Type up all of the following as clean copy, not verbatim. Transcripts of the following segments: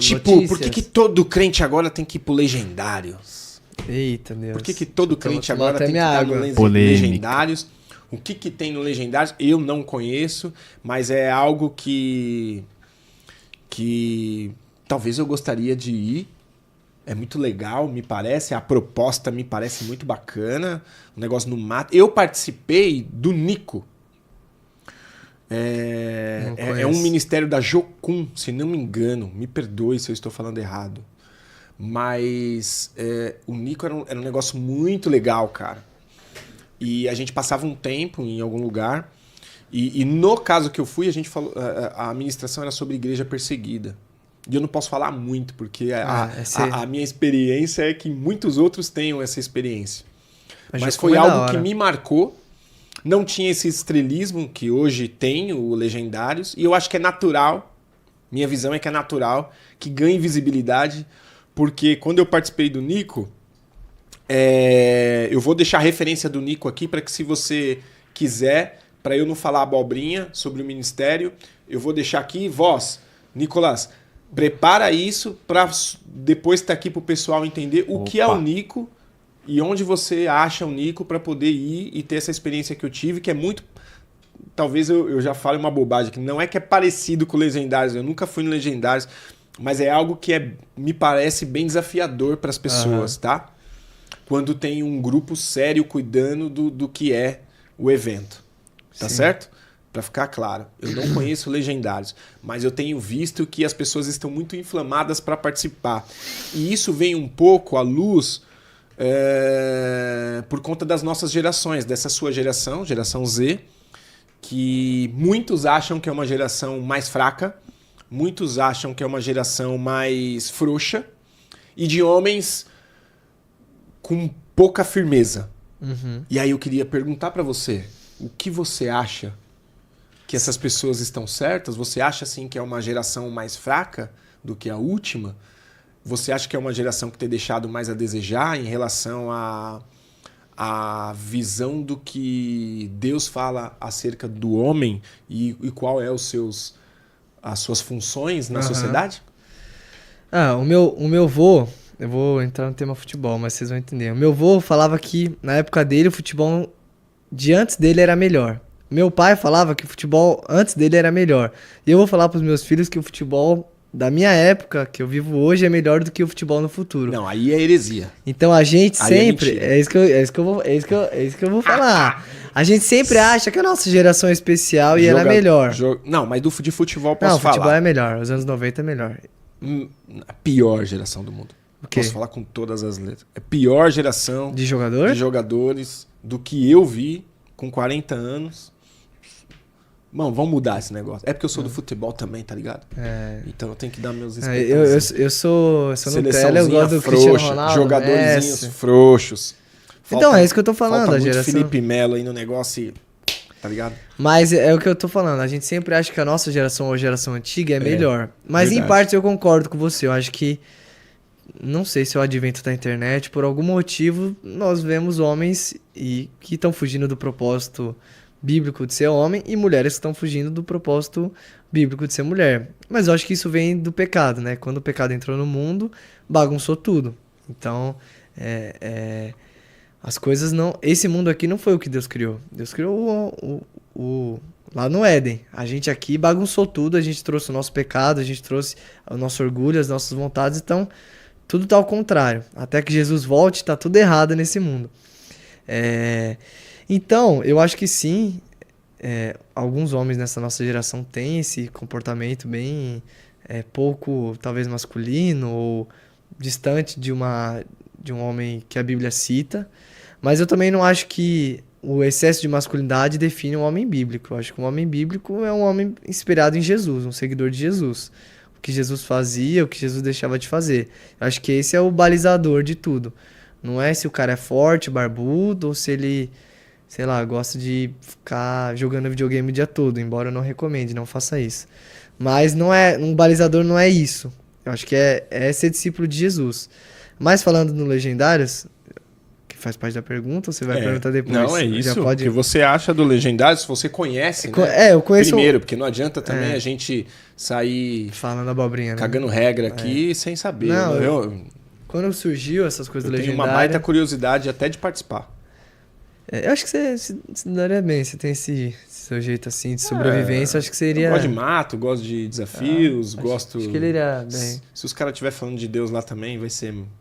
Tipo, por que todo crente agora tem que ir pro Legendários? Eita, Deus. Por que todo crente agora tem que estar no Legendários? O que tem no Legendários? Eu não conheço, mas é algo que talvez eu gostaria de ir. É muito legal, me parece. A proposta me parece muito bacana. O negócio no mato. Eu participei do Nico. É um ministério da Jocum, se não me engano. Me perdoe se eu estou falando errado. Mas o Nico era um negócio muito legal, cara. E a gente passava um tempo em algum lugar. E no caso que eu fui, a gente falou, a ministração era sobre igreja perseguida. E eu não posso falar muito, porque a minha experiência é que muitos outros tenham essa experiência. Mas foi algo que me marcou. Não tinha esse estrelismo que hoje tem, o Legendários. E eu acho que é natural, minha visão é que é natural, que ganhe visibilidade. Porque quando eu participei do Nico, eu vou deixar a referência do Nico aqui para que, se você quiser, para eu não falar abobrinha sobre o ministério, eu vou deixar aqui, Nicolás, prepara isso para depois estar aqui para o pessoal entender o que é o Nico e onde você acha o Nico para poder ir e ter essa experiência que eu tive, que é muito... Talvez eu já fale uma bobagem, que não é que é parecido com o Legendários, eu nunca fui no Legendários, mas é algo que me parece bem desafiador para as pessoas, tá? Quando tem um grupo sério cuidando do que é o evento, tá certo? Para ficar claro, eu não conheço Legendários, mas eu tenho visto que as pessoas estão muito inflamadas para participar. E isso vem um pouco à luz por conta das nossas gerações, dessa sua geração, geração Z, que muitos acham que é uma geração mais fraca, muitos acham que é uma geração mais frouxa, e de homens com pouca firmeza. E aí eu queria perguntar para você, o que você acha? Que essas pessoas estão certas? Você acha assim que é uma geração mais fraca do que a última? Você acha que é uma geração que tem deixado mais a desejar em relação à visão do que Deus fala acerca do homem e qual é as suas funções na sociedade? O meu vô, eu vou entrar no tema futebol, mas vocês vão entender. O meu vô falava que na época dele o futebol de antes dele era melhor. Meu pai falava que o futebol antes dele era melhor. E eu vou falar para os meus filhos que o futebol da minha época, que eu vivo hoje, é melhor do que o futebol no futuro. Não, aí é heresia. Então a gente sempre... É isso que eu vou falar. A gente sempre acha que a nossa geração é especial e era melhor. Não, mas de futebol posso falar. Não, futebol é melhor. Os anos 90 é melhor. A pior geração do mundo. O quê? Posso falar com todas as letras. É a pior geração de jogador? De jogadores do que eu vi com 40 anos. Mano, vamos mudar esse negócio. É porque eu sou do futebol também, tá ligado? Então eu tenho que dar meus espetáculos. Eu sou Nutella, eu gosto do Cristiano Ronaldo, jogadorzinhos frouxos. Então, é isso que eu tô falando, a geração. Felipe Melo aí no negócio e... Tá ligado? Mas é o que eu tô falando. A gente sempre acha que a nossa geração ou a geração antiga é melhor. Mas verdade. Em parte eu concordo com você. Eu acho que... Não sei se é o advento da internet. Por algum motivo, nós vemos homens que estão fugindo do propósito bíblico de ser homem e mulheres que estão fugindo do propósito bíblico de ser mulher. Mas eu acho que isso vem do pecado, né? Quando o pecado entrou no mundo, bagunçou tudo. Então, as coisas não... Esse mundo aqui não foi o que Deus criou. Deus criou lá no Éden. A gente aqui bagunçou tudo, a gente trouxe o nosso pecado, a gente trouxe o nosso orgulho, as nossas vontades. Então, tudo tá ao contrário. Até que Jesus volte, tá tudo errado nesse mundo. Então, eu acho que sim, alguns homens nessa nossa geração têm esse comportamento bem pouco, talvez, masculino ou distante de um homem que a Bíblia cita. Mas eu também não acho que o excesso de masculinidade define um homem bíblico. Eu acho que um homem bíblico é um homem inspirado em Jesus, um seguidor de Jesus. O que Jesus fazia, o que Jesus deixava de fazer. Eu acho que esse é o balizador de tudo. Não é se o cara é forte, barbudo, ou se ele... sei lá, gosta de ficar jogando videogame o dia todo, embora eu não recomende, não faça isso. Mas um balizador não é isso. Eu acho que é ser discípulo de Jesus. Mas falando no Legendários, que faz parte da pergunta, ou você vai perguntar depois? Não, é isso. O que você acha do Legendário, se você conhece, né? Eu conheço... Primeiro, porque não adianta também a gente sair... Falando abobrinha, né? Cagando regra aqui sem saber. Não, quando surgiu essas coisas do Legendário... Eu tenho uma baita curiosidade até de participar. Eu acho que você se daria bem, você tem esse seu jeito assim de sobrevivência, acho que seria... Eu gosto de mato, gosto de desafios, gosto... Acho que ele iria bem. Se os caras estiverem falando de Deus lá também,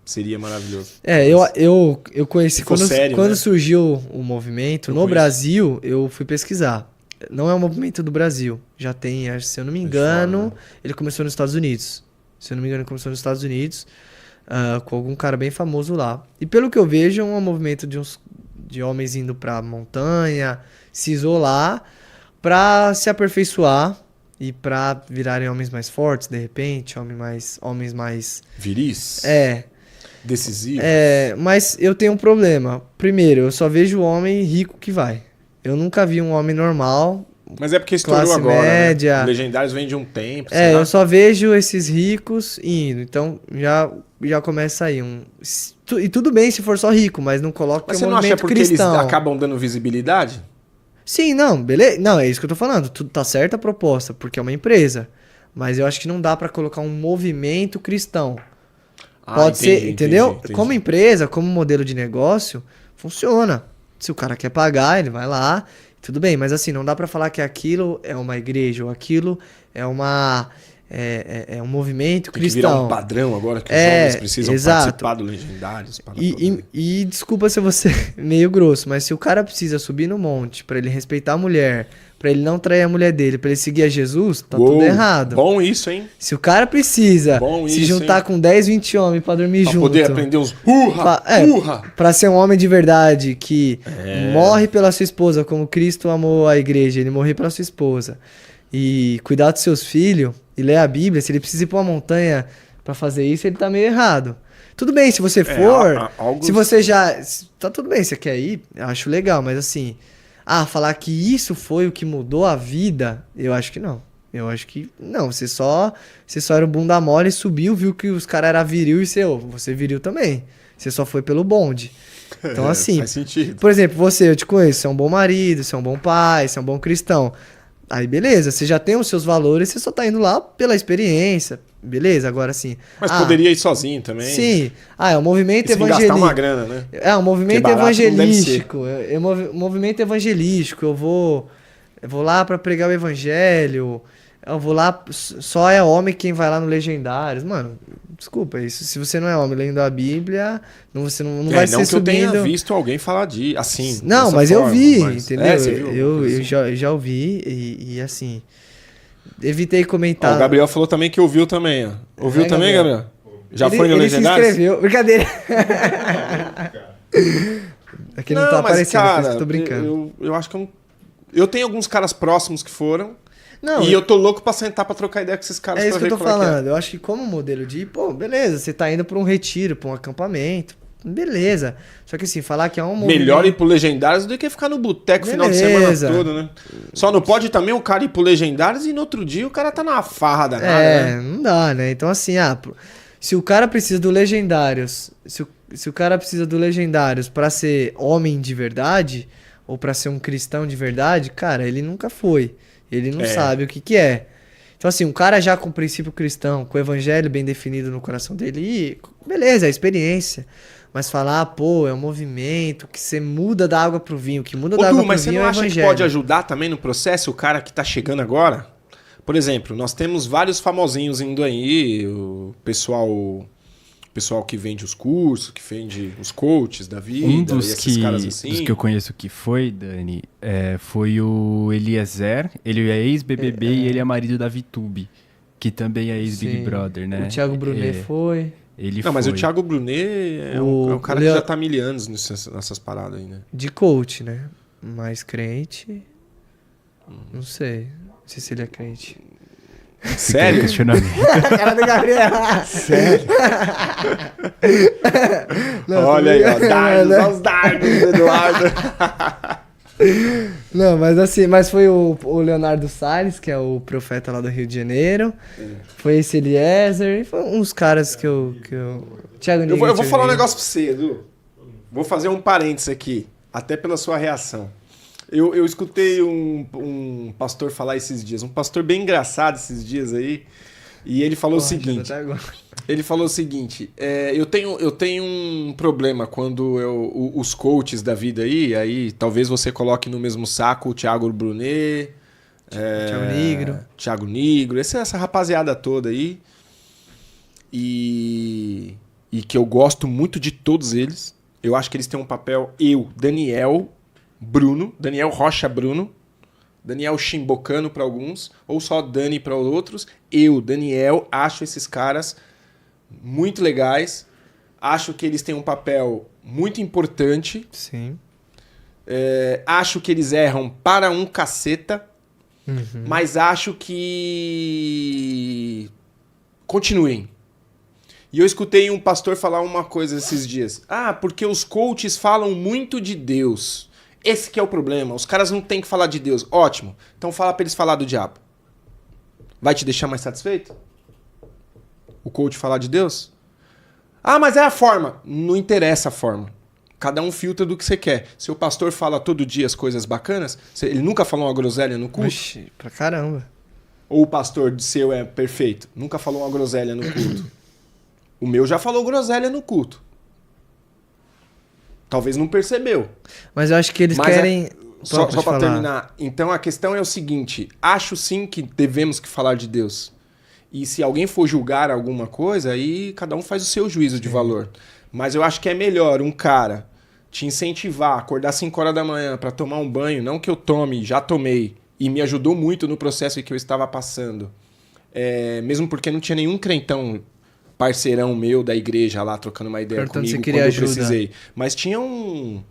seria maravilhoso. Eu conheci... Quando né? surgiu o movimento no Brasil, eu fui pesquisar. Não é um movimento do Brasil. Já tem, se eu não me engano, ele começou nos Estados Unidos. Se eu não me engano, ele começou nos Estados Unidos, com algum cara bem famoso lá. E pelo que eu vejo, é um movimento de homens indo pra montanha, se isolar, pra se aperfeiçoar e pra virarem homens mais fortes, de repente, homens mais... Viris? Decisivos? Mas eu tenho um problema. Primeiro, eu só vejo o homem rico que vai. Eu nunca vi um homem normal... Mas é porque estourou classe agora, média. né? Legendários vem de um tempo. Eu só vejo esses ricos indo. Então, já começa aí E tudo bem se for só rico, mas não coloca mas que é um você não acha movimento porque cristão. eles acabam dando visibilidade? Sim, não, beleza. Não, é isso que eu tô falando. Tudo tá certa a proposta, porque é uma empresa. Mas eu acho que não dá pra colocar um movimento cristão. Pode ser, entendeu? Entendi. Como empresa, como modelo de negócio, funciona. Se o cara quer pagar, ele vai lá, tudo bem. Mas assim, não dá pra falar que aquilo é uma igreja ou aquilo é um movimento Tem cristão. Que virar um padrão agora que os homens precisam participar do Legendários. E desculpa se você é meio grosso, mas se o cara precisa subir no monte pra ele respeitar a mulher, pra ele não trair a mulher dele, pra ele seguir a Jesus, tá tudo errado. Bom isso, hein? Se o cara precisa se juntar com 10, 20 homens pra dormir junto. Pra poder aprender os pra ser um homem de verdade que morre pela sua esposa, como Cristo amou a igreja, ele morreu pela sua esposa. E cuidar dos seus filhos e ler a Bíblia, se ele precisa ir pra uma montanha pra fazer isso, ele tá meio errado. Tudo bem, se você for, se você já... Tá tudo bem, você quer ir, eu acho legal, mas assim... falar que isso foi o que mudou a vida, eu acho que não. Eu acho que não, você só era o bunda mole, subiu, viu que os caras eram viril e você viril também. Você só foi pelo bonde. Então assim, faz sentido. Por exemplo, eu te conheço, você é um bom marido, você é um bom pai, você é um bom cristão. Aí beleza, você já tem os seus valores, você só tá indo lá pela experiência, beleza? Agora sim. Mas poderia ir sozinho também. Sim. É um movimento evangelístico. Gastar uma grana, né? É um movimento evangelístico. Movimento evangelístico. Eu vou lá pra pregar o evangelho. Eu vou lá, só é homem quem vai lá no Legendários. Mano, desculpa, isso. Se você não é homem lendo a Bíblia, você não vai ser subindo... Não que eu tenha visto alguém falar assim. Não, mas eu vi, entendeu? Você viu? Eu já ouvi e assim... Evitei comentar. O Gabriel falou também que ouviu também, ó. Ouviu também, Gabriel? Já foi no Legendários? Ele se inscreveu. Brincadeira. Aqui não tá aparecendo, cara, por isso que eu tô brincando. Eu acho que eu tenho alguns caras próximos que foram. Não, e eu tô louco pra sentar pra trocar ideia com esses caras. É isso que eu tô falando. Eu acho que como modelo de... beleza, você tá indo pra um retiro, pra um acampamento. Beleza. Só que assim, falar que é um movimento... Melhor ir pro Legendários do que ficar no boteco o final de semana todo, né? Só não pode também o cara ir pro Legendários e no outro dia o cara tá na farra danada, né? Não dá, né? Então assim, se o cara precisa do Legendários... Se o cara precisa do Legendários pra ser homem de verdade, ou pra ser um cristão de verdade, cara, ele nunca foi. Ele não sabe o que é. Então, assim, um cara já com princípio cristão, com o evangelho bem definido no coração dele, beleza, é experiência. Mas falar, é um movimento que você muda da água pro vinho, que muda da água pro vinho é o evangelho. Mas você não acha que pode ajudar também no processo o cara que tá chegando agora? Por exemplo, nós temos vários famosinhos indo aí, o pessoal que vende os cursos, que vende os coaches da vida, esses caras assim. Dos que eu conheço que foi, Dani, foi o Eliezer, ele é ex-BBB e ele é marido da VTube, que também é ex-Big Brother, né? O Thiago Brunet foi... Mas o Thiago Brunet é um cara que já tá há 1000 anos nessas paradas aí, né? De coach, né? Mais crente... Não sei se ele é crente. Sério? Questionamento. A cara do Gabriel. Sério? Não, olha aí, ó. Olha os dardos do Eduardo. Não, mas assim, foi o Leonardo Salles, que é o profeta lá do Rio de Janeiro. Foi esse Eliezer. E foi uns caras que eu... Eu vou falar um negócio pra você, Edu. Vou fazer um parênteses aqui, até pela sua reação. Eu escutei um pastor falar esses dias, um pastor bem engraçado esses dias aí, e ele falou o seguinte. Ele falou o seguinte, eu tenho um problema quando os coaches da vida aí talvez você coloque no mesmo saco o Thiago Brunet, Thiago Nigro, essa rapaziada toda aí, e que eu gosto muito de todos eles. Eu acho que eles têm um papel, Daniel Rocha Bruno, Daniel Chimbocano para alguns, ou só Dani para outros. Daniel, acho esses caras muito legais. Acho que eles têm um papel muito importante. Sim. Acho que eles erram para um caceta, mas acho que continuem. E eu escutei um pastor falar uma coisa esses dias. Porque os coaches falam muito de Deus. Esse que é o problema. Os caras não têm que falar de Deus. Ótimo. Então fala pra eles falar do diabo. Vai te deixar mais satisfeito? O coach falar de Deus? Mas é a forma. Não interessa a forma. Cada um filtra do que você quer. Se o pastor fala todo dia as coisas bacanas, ele nunca falou uma groselha no culto? Oxi, pra caramba. Ou o pastor de seu é perfeito? Nunca falou uma groselha no culto? O meu já falou groselha no culto. Talvez não percebeu. Mas eu acho que eles querem... Só para terminar. Então a questão é o seguinte. Acho sim que devemos que falar de Deus. E se alguém for julgar alguma coisa, aí cada um faz o seu juízo de valor. Mas eu acho que é melhor um cara te incentivar a acordar 5 horas da manhã para tomar um banho. Não que eu tome, já tomei. E me ajudou muito no processo que eu estava passando. Mesmo porque não tinha nenhum crentão parceirão meu da igreja lá trocando uma ideia comigo quando eu precisei. Mas tinha um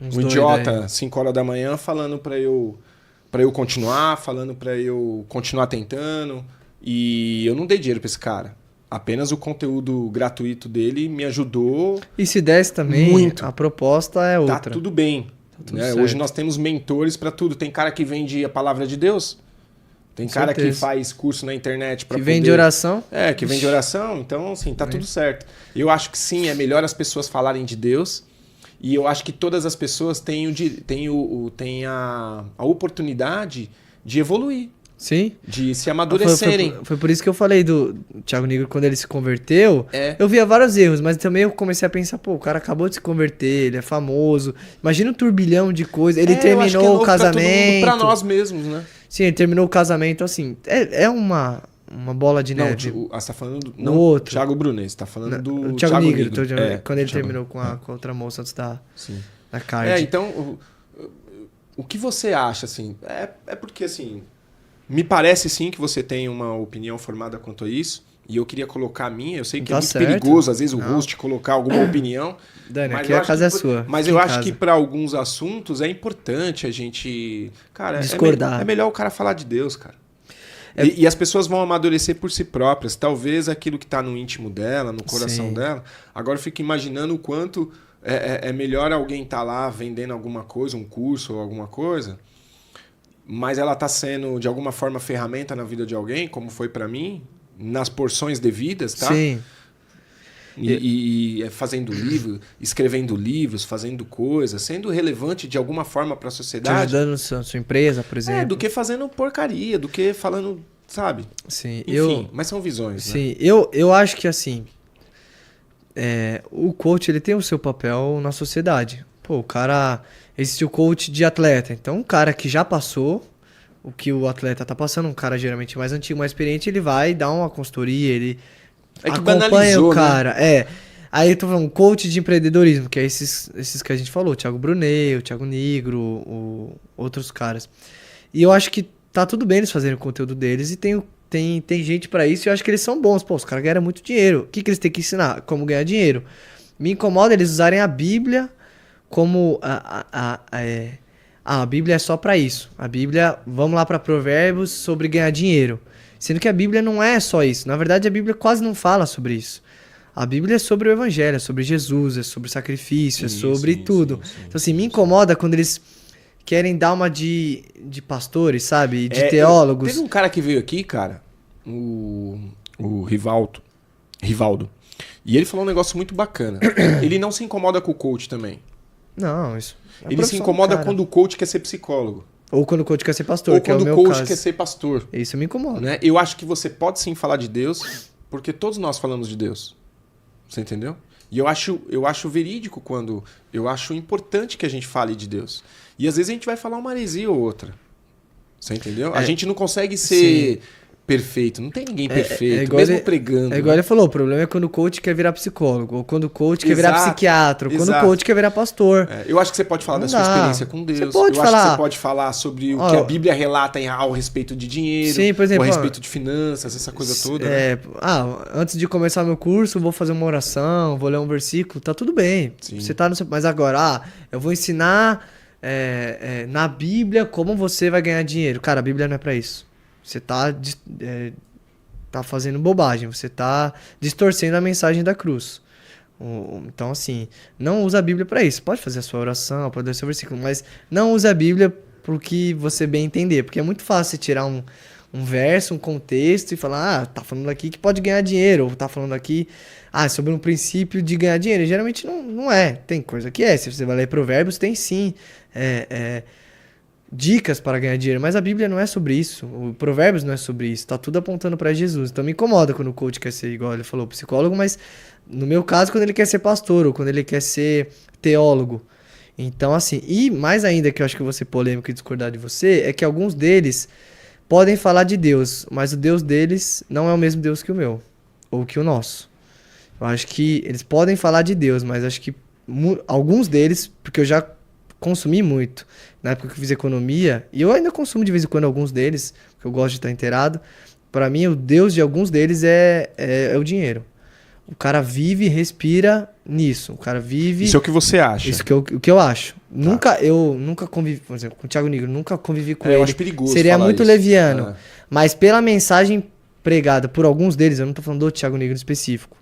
idiota 5 horas da manhã falando para eu continuar, falando para eu continuar tentando. E eu não dei dinheiro para esse cara. Apenas o conteúdo gratuito dele me ajudou. E se desse também, muito. A proposta é outra. Tá tudo bem. Hoje nós temos mentores para tudo. Tem cara que vende a palavra de Deus. Tem cara que faz curso na internet para poder... Que vende oração. Que vende oração. Então, assim, tá tudo certo. Eu acho que sim, é melhor as pessoas falarem de Deus. E eu acho que todas as pessoas têm a oportunidade de evoluir. Sim. De se amadurecerem. Foi por isso que eu falei do Thiago Nigro, quando ele se converteu. Eu via vários erros, mas também eu comecei a pensar, o cara acabou de se converter, ele é famoso. Imagina um turbilhão de coisas. Ele terminou o casamento. Pra nós mesmos, né? Sim, ele terminou o casamento, assim, é uma bola de neve. Você tá falando do outro. Thiago Brunet, você tá falando do Thiago Nigro. Quando ele Thiago. terminou com a outra moça antes da card. Então, o que você acha, assim, é porque, assim, me parece, sim, que você tem uma opinião formada quanto a isso, e eu queria colocar a minha, eu sei que é muito perigoso, às vezes, o host colocar alguma opinião. Dani, aqui a casa é sua. Mas eu acho que para alguns assuntos é importante a gente... Cara, discordar. É melhor o cara falar de Deus, cara. E as pessoas vão amadurecer por si próprias. Talvez aquilo que está no íntimo dela, no coração dela. Agora eu fico imaginando o quanto é melhor alguém estar lá vendendo alguma coisa, um curso ou alguma coisa, mas ela está sendo, de alguma forma, ferramenta na vida de alguém, como foi para mim, nas porções devidas, tá? Sim. E fazendo livro, escrevendo livros, fazendo coisas, sendo relevante de alguma forma para a sociedade. Te ajudando sua empresa, por exemplo. Do que fazendo porcaria, do que falando, sabe? Sim. Enfim, mas são visões, sim, né? Eu acho que assim, o coach ele tem o seu papel na sociedade. O cara, existe o coach de atleta, então um cara que já passou o que o atleta tá passando, um cara geralmente mais antigo, mais experiente, ele vai dar uma consultoria, ele acompanha o cara. Né? Aí eu tô falando, coach de empreendedorismo, que é esses que a gente falou, o Thiago Brunet, o Thiago Nigro, outros caras. E eu acho que tá tudo bem eles fazerem o conteúdo deles e tem gente pra isso e eu acho que eles são bons. Os caras ganham muito dinheiro. O que eles têm que ensinar? Como ganhar dinheiro. Me incomoda eles usarem a Bíblia como a Bíblia é só pra isso. A Bíblia, vamos lá pra Provérbios sobre ganhar dinheiro. Sendo que a Bíblia não é só isso. Na verdade, a Bíblia quase não fala sobre isso. A Bíblia é sobre o Evangelho, é sobre Jesus, é sobre sacrifício, é sobre tudo. Então, assim, me incomoda quando eles querem dar uma de pastores, sabe? De teólogos. Teve um cara que veio aqui, cara, o Rivaldo, E ele falou um negócio muito bacana. Ele não se incomoda com o coach também. Não, isso. É a Ele se profissão do incomoda cara. quando o coach quer ser psicólogo. Ou quando o coach quer ser pastor, Ou que é o quando o meu coach caso. quer ser pastor. Isso me incomoda. Né? Eu acho que você pode sim falar de Deus, porque todos nós falamos de Deus. Você entendeu? E eu acho verídico quando... Eu acho importante que a gente fale de Deus. E às vezes a gente vai falar uma heresia ou outra. Você entendeu? A gente não consegue ser perfeito. Não tem ninguém perfeito, mesmo pregando. É igual ele falou, o problema é quando o coach quer virar psicólogo, ou quando o coach quer virar psiquiatra, ou quando o coach quer virar pastor. Eu acho que você pode falar da sua experiência com Deus. Você pode falar. Acho que você pode falar sobre o que a Bíblia relata ao respeito de dinheiro, sim, por exemplo, ou a respeito de finanças, essa coisa toda. Né? Antes de começar meu curso, vou fazer uma oração, vou ler um versículo, tá tudo bem. Sim. Você tá no seu... Mas agora, eu vou ensinar na Bíblia como você vai ganhar dinheiro. Cara, a Bíblia não é pra isso. Você tá fazendo bobagem, você tá distorcendo a mensagem da cruz. Então, assim, não usa a Bíblia pra isso. Pode fazer a sua oração, pode ler o seu versículo, mas não usa a Bíblia pro que você bem entender, porque é muito fácil você tirar um verso, um contexto e falar, tá falando aqui que pode ganhar dinheiro, ou tá falando aqui, sobre um princípio de ganhar dinheiro. E geralmente não é. Tem coisa que é. Se você vai ler Provérbios, tem sim dicas para ganhar dinheiro, mas a Bíblia não é sobre isso, o Provérbios não é sobre isso, tá tudo apontando para Jesus. Então me incomoda quando o coach quer ser, igual ele falou, psicólogo, mas no meu caso, quando ele quer ser pastor, ou quando ele quer ser teólogo. Então, assim, e mais ainda, que eu acho que eu vou ser polêmico e discordar de você, é que alguns deles podem falar de Deus, mas o Deus deles não é o mesmo Deus que o meu, ou que o nosso. Eu acho que eles podem falar de Deus, mas acho que alguns deles, porque eu já consumi muito, na época que eu fiz economia, e eu ainda consumo de vez em quando alguns deles, porque eu gosto de estar inteirado. Para mim, o Deus de alguns deles é o dinheiro. O cara vive e respira nisso. O cara vive... Isso é o que você acha? Isso o que eu acho. Tá. Eu nunca convivi, por exemplo, com o Thiago Nigro, nunca convivi com ele. Eu acho perigoso seria falar muito isso. leviano. Mas pela mensagem pregada por alguns deles, eu não tô falando do Thiago Nigro em específico,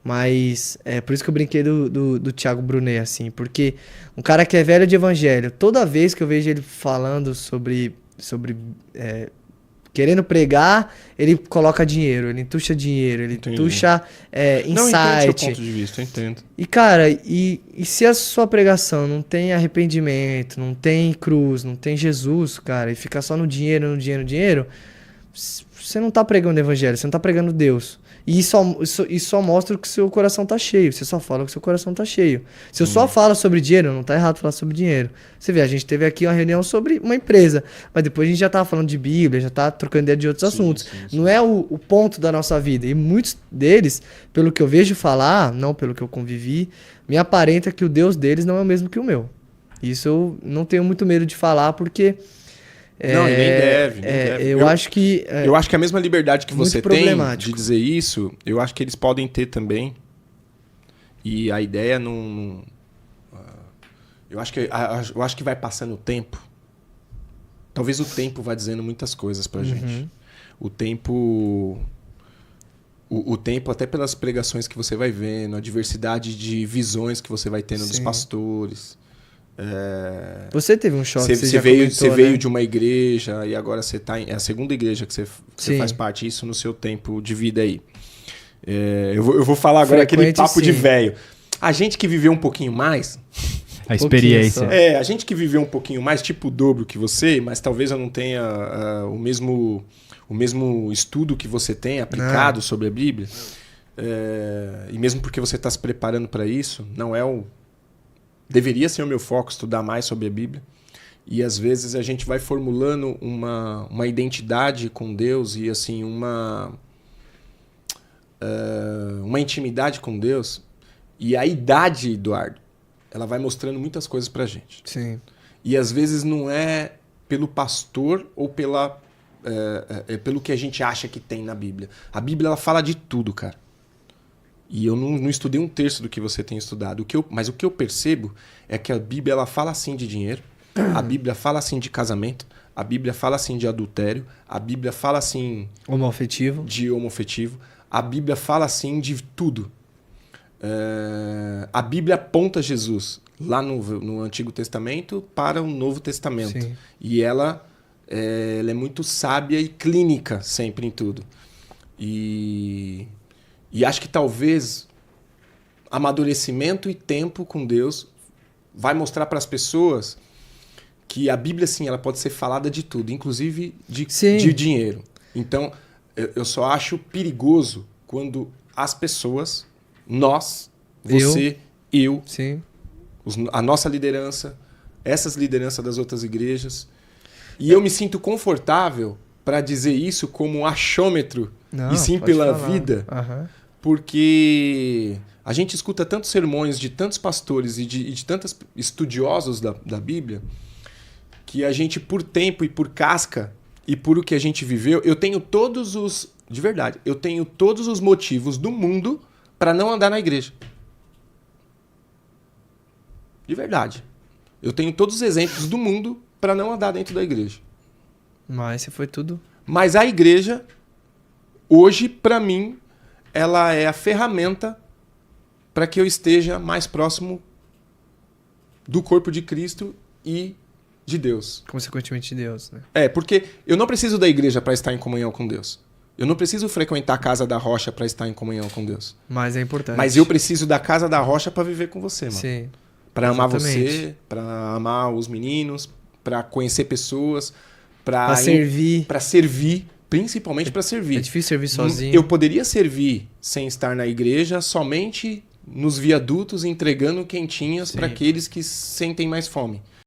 mas é por isso que eu brinquei do Thiago Brunet, assim, porque um cara que é velho de evangelho, toda vez que eu vejo ele falando sobre querendo pregar, ele coloca dinheiro, ele entuxa dinheiro, ele entuxa insight. Não, entendo seu ponto de vista, eu entendo. E cara, e se a sua pregação não tem arrependimento, não tem cruz, não tem Jesus, cara, e fica só no dinheiro, você não tá pregando o evangelho, você não tá pregando Deus. E isso só mostra que o seu coração tá cheio. Você só fala que o seu coração tá cheio. Se eu só falo sobre dinheiro, não tá errado falar sobre dinheiro. Você vê, a gente teve aqui uma reunião sobre uma empresa, mas depois a gente já tava falando de Bíblia, já tá trocando ideia de outros assuntos. Sim. Não é o ponto da nossa vida. E muitos deles, pelo que eu vejo falar, não pelo que eu convivi, me aparenta que o Deus deles não é o mesmo que o meu. Isso eu não tenho muito medo de falar, porque... Não, e nem deve. Eu acho que... eu acho que a mesma liberdade que você tem de problemático. dizer isso, eu acho que eles podem ter também. E a ideia não... eu acho que vai passando o tempo. Talvez o tempo vá dizendo muitas coisas pra gente. O tempo... O tempo, até pelas pregações que você vai vendo, a diversidade de visões que você vai tendo dos pastores... Você teve um choque, você veio de uma igreja e agora você está é a segunda igreja que você faz parte, isso no seu tempo de vida aí. Eu vou falar agora aquele papo de velho. A gente que viveu um pouquinho mais... A experiência. A gente que viveu um pouquinho mais, tipo o dobro que você, mas talvez eu não tenha o mesmo estudo que você tem aplicado sobre a Bíblia. E mesmo porque você está se preparando para isso, não é o... Deveria ser o meu foco estudar mais sobre a Bíblia. E às vezes a gente vai formulando uma identidade com Deus e assim uma intimidade com Deus. E a idade, Eduardo, ela vai mostrando muitas coisas pra gente. Sim. E às vezes não é pelo pastor ou pelo que a gente acha que tem na Bíblia. A Bíblia ela fala de tudo, cara. E eu não estudei um terço do que você tem estudado. Mas o que eu percebo é que a Bíblia ela fala assim de dinheiro, a Bíblia fala assim de casamento, a Bíblia fala assim de adultério, a Bíblia fala assim de homoafetivo, a Bíblia fala assim de tudo. A Bíblia aponta Jesus lá no Antigo Testamento para o Novo Testamento. Sim. E ela é muito sábia e clínica sempre em tudo. E acho que talvez amadurecimento e tempo com Deus vai mostrar para as pessoas que a Bíblia, sim, ela pode ser falada de tudo, inclusive de dinheiro. Então, eu só acho perigoso quando as pessoas, nós, você, eu Sim. a nossa liderança, essas lideranças das outras igrejas, e eu me sinto confortável para dizer isso como um achômetro, e sim pela vida, porque a gente escuta tantos sermões de tantos pastores e de tantos estudiosos da Bíblia, que a gente, por tempo e por casca, e por o que a gente viveu, eu tenho todos os... De verdade, eu tenho todos os motivos do mundo para não andar na igreja. De verdade. Eu tenho todos os exemplos do mundo para não andar dentro da igreja. Mas você foi tudo... Mas a igreja, hoje, para mim, ela é a ferramenta para que eu esteja mais próximo do corpo de Cristo e de Deus. Consequentemente de Deus, né? Porque eu não preciso da igreja para estar em comunhão com Deus. Eu não preciso frequentar a Casa da Rocha para estar em comunhão com Deus. Mas é importante. Mas eu preciso da Casa da Rocha para viver com você, mano. Sim. Para amar você, para amar os meninos, para conhecer pessoas, para servir. Para servir, principalmente para servir. É difícil servir sozinho. Eu poderia servir sem estar na igreja somente nos viadutos entregando quentinhas para aqueles que sentem mais fome.